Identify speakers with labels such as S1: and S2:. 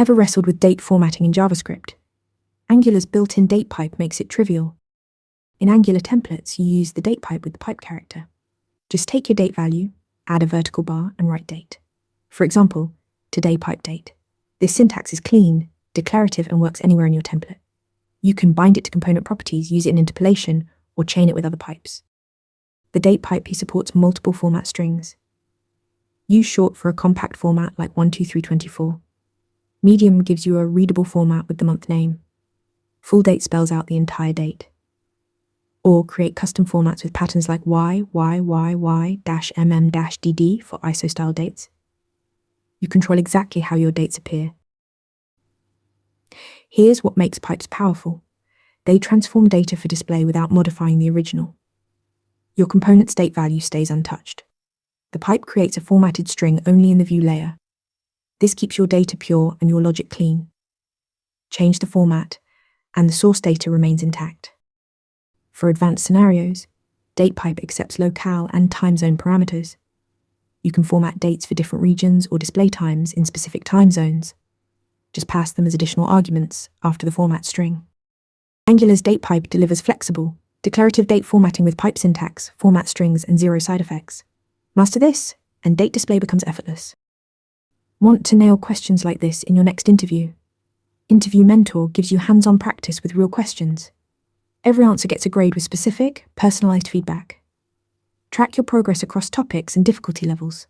S1: Ever wrestled with date formatting in JavaScript? Angular's built-in DatePipe makes it trivial. In Angular templates, you use the DatePipe with the pipe character. Just take your date value, add a vertical bar, and write date. For example, today pipe date. This syntax is clean, declarative, and works anywhere in your template. You can bind it to component properties, use it in interpolation, or chain it with other pipes. The DatePipe supports multiple format strings. Use short for a compact format like 12324. Medium gives you a readable format with the month name. Full date spells out the entire date. Or create custom formats with patterns like YYYY-MM-DD for ISO-style dates. You control exactly how your dates appear. Here's what makes pipes powerful. They transform data for display without modifying the original. Your component's date value stays untouched. The pipe creates a formatted string only in the view layer. This keeps your data pure and your logic clean. Change the format, and the source data remains intact. For advanced scenarios, DatePipe accepts locale and timezone parameters. You can format dates for different regions or display times in specific time zones. Just pass them as additional arguments after the format string. Angular's DatePipe delivers flexible, declarative date formatting with pipe syntax, format strings, and zero side effects. Master this, and date display becomes effortless. Want to nail questions like this in your next interview? Interview Mentor gives you hands-on practice with real questions. Every answer gets a grade with specific, personalized feedback. Track your progress across topics and difficulty levels.